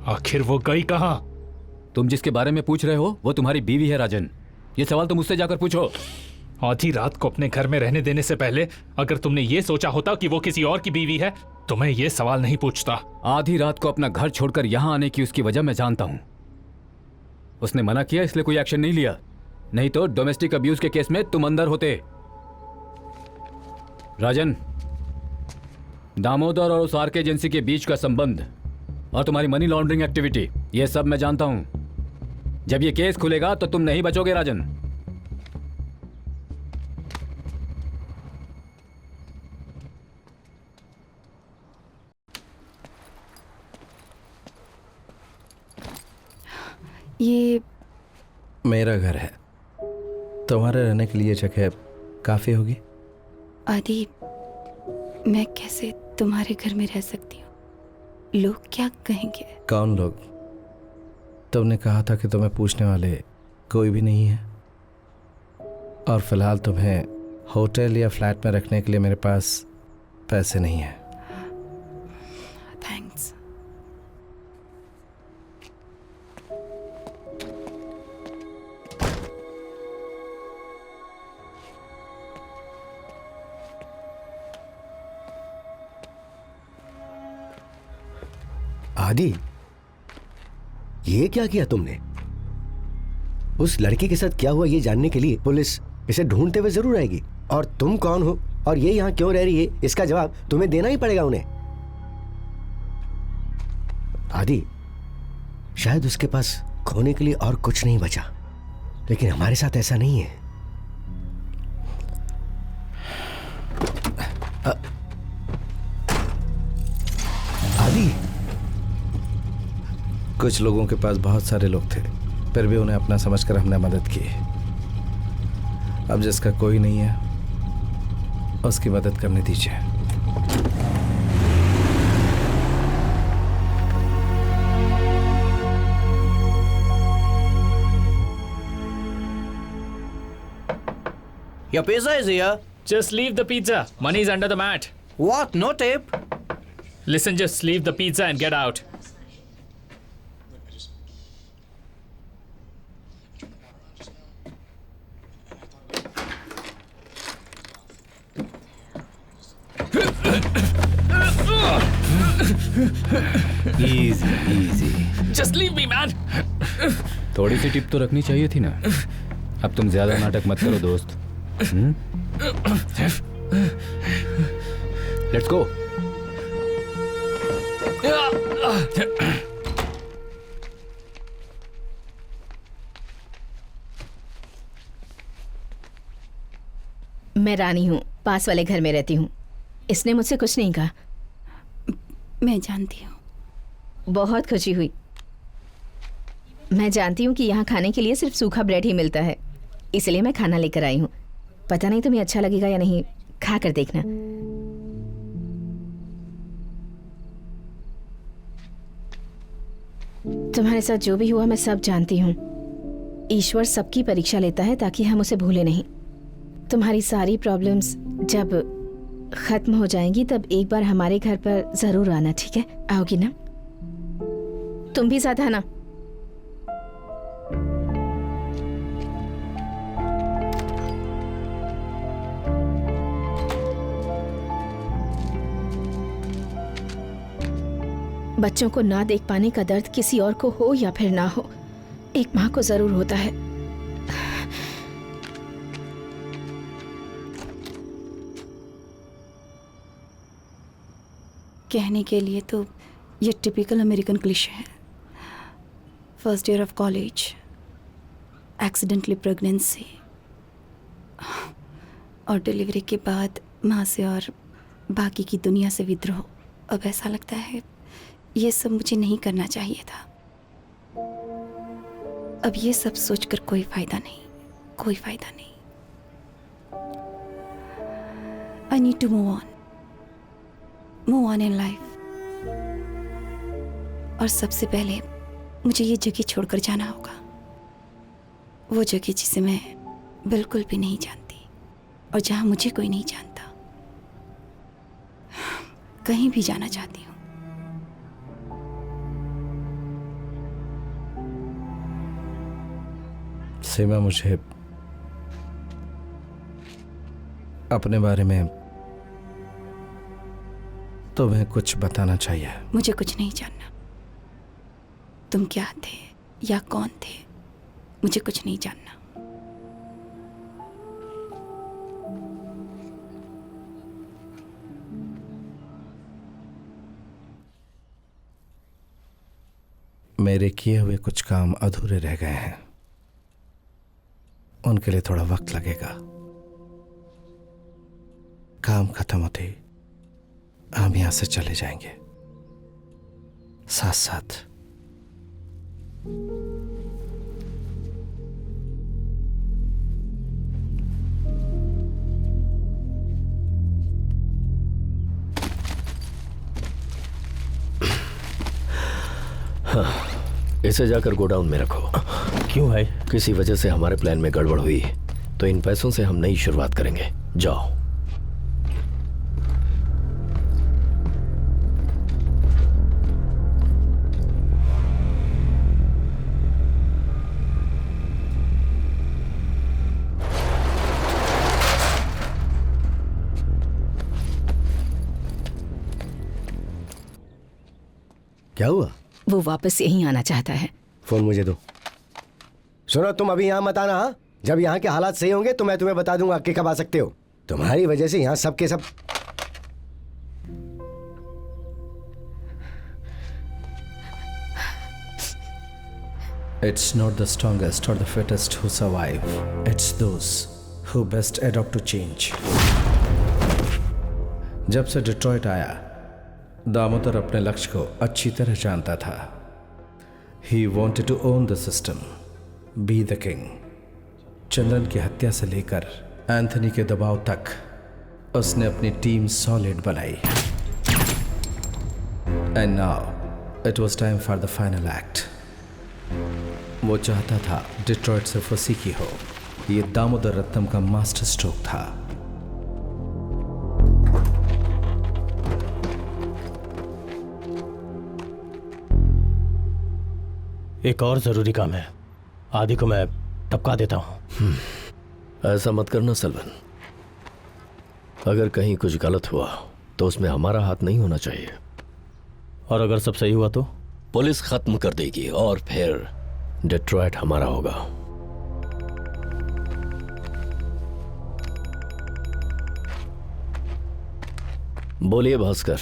आखिर वो गई कहाँ? तुम जिसके बारे में पूछ रहे हो वो तुम्हारी बीवी है राजन। ये सवाल तुम मुझसे जाकर पूछो। आधी रात को अपने घर में रहने देने से पहले अगर तुमने ये सोचा होता कि वो किसी और की बीवी है तो मैं ये सवाल नहीं पूछता। आधी रात को अपना घर छोड़कर यहाँ आने की उसकी वजह मैं जानता हूँ। उसने मना किया इसलिए कोई एक्शन नहीं लिया, नहीं तो डोमेस्टिक अब्यूज के केस में तुम अंदर होते। राजन, दामोदर और उस आरके एजेंसी के बीच का संबंध और तुम्हारी मनी लॉन्ड्रिंग एक्टिविटी, ये सब मैं जानता हूं। जब ये केस खुलेगा तो तुम नहीं बचोगे राजन। ये मेरा घर है, तुम्हारे रहने के लिए जगह काफी होगी। आदि, मैं कैसे तुम्हारे घर में रह सकती हूँ? लोग क्या कहेंगे? कौन लोग? तुमने कहा था कि तुम्हें पूछने वाले कोई भी नहीं है, और फिलहाल तुम्हें होटल या फ्लैट में रखने के लिए मेरे पास पैसे नहीं है। थैंक्स। आदि, ये क्या किया तुमने? उस लड़के के साथ क्या हुआ ये जानने के लिए पुलिस इसे ढूंढते हुए जरूर आएगी, और तुम कौन हो और ये यहाँ क्यों रह रही है इसका जवाब तुम्हें देना ही पड़ेगा उन्हें। आदि, शायद उसके पास खोने के लिए और कुछ नहीं बचा, लेकिन हमारे साथ ऐसा नहीं है। आदि, कुछ लोगों के पास बहुत सारे लोग थे, फिर भी उन्हें अपना समझकर हमने मदद की। अब जिसका कोई नहीं है उसकी मदद करने दीजिए। Your pizza is here. Just leave the pizza. Money's under the mat. What? No tip? Listen, just leave the pizza and get out. Easy, easy. Just leave me, man. थोड़ी सी टिप तो रखनी चाहिए थी ना। अब तुम ज्यादा नाटक मत करो दोस्त। Let's go. मैं रानी हूँ, पास वाले घर में रहती हूँ। इसने मुझसे कुछ नहीं कहा। मैं जानती हूँ। बहुत खुशी हुई। मैं जानती हूँ कि यहाँ खाने के लिए सिर्फ सूखा ब्रेड ही मिलता है, इसलिए मैं खाना लेकर आई हूँ। पता नहीं तुम्हें अच्छा लगेगा या नहीं, खा कर देखना। तुम्हारे साथ जो भी हुआ मैं सब जानती हूँ। ईश्वर सबकी परीक्षा लेता है ताकि हम उसे भूले नहीं। तुम्हारी सारी प्रॉब्लम्स जब खत्म हो जाएंगी तब एक बार हमारे घर पर जरूर आना, ठीक है? आओगी ना? तुम भी साथ आना। बच्चों को ना देख पाने का दर्द किसी और को हो या फिर ना हो, एक माँ को जरूर होता है। कहने के लिए तो ये टिपिकल अमेरिकन क्लिशे है। First year of college, accidentally pregnancy, और डिलीवरी के बाद माँ से और बाकी की दुनिया से विद्रोह। अब ऐसा लगता है ये सब मुझे नहीं करना चाहिए था। अब ये सब सोचकर कोई फायदा नहीं, कोई फायदा नहीं। I need to move on in life. और सबसे पहले मुझे ये जगह छोड़कर जाना होगा, वो जगह जिसे मैं बिल्कुल भी नहीं जानती और जहां मुझे कोई नहीं जानता। कहीं भी जाना चाहती हूँ। सीमा, मुझे अपने बारे में तुम्हें कुछ बताना चाहिए। मुझे कुछ नहीं जानना। तुम क्या थे या कौन थे, मुझे कुछ नहीं जानना। मेरे किए हुए कुछ काम अधूरे रह गए हैं, उनके लिए थोड़ा वक्त लगेगा। काम खत्म होते ही हम यहां से चले जाएंगे साथ साथ। इसे जाकर गोडाउन में रखो। क्यों भाई? किसी वजह से हमारे प्लान में गड़बड़ हुई तो इन पैसों से हम नई शुरुआत करेंगे। जाओ। क्या हुआ? वो वापस यहीं आना चाहता है। फोन मुझे दो। सुनो, तुम अभी यहाँ मत आना। हाँ, जब यहाँ के हालात सही होंगे तो मैं तुम्हें बता दूंगा कि कब आ सकते हो। तुम्हारी वजह से यहाँ सब के सब। It's not the strongest or the fittest who survive. It's those who best adapt to change. जब से डिट्रॉइट आया, दामोदर अपने लक्ष्य को अच्छी तरह जानता था। He wanted to own the system, be the king. Chandran की हत्या से लेकर एंथनी के दबाव तक उसने अपनी टीम सॉलिड बनाई। And now it was time for the final act. वो चाहता था डिट्रॉइट सिर्फ उसी की हो। ये दामोदर रत्नम का मास्टर स्ट्रोक था। एक और जरूरी काम है, आदि को मैं टपका देता हूं। ऐसा मत करना सलवन। अगर कहीं कुछ गलत हुआ तो उसमें हमारा हाथ नहीं होना चाहिए। और अगर सब सही हुआ तो? पुलिस खत्म कर देगी और फिर डिट्रॉइट हमारा होगा। बोलिए भास्कर।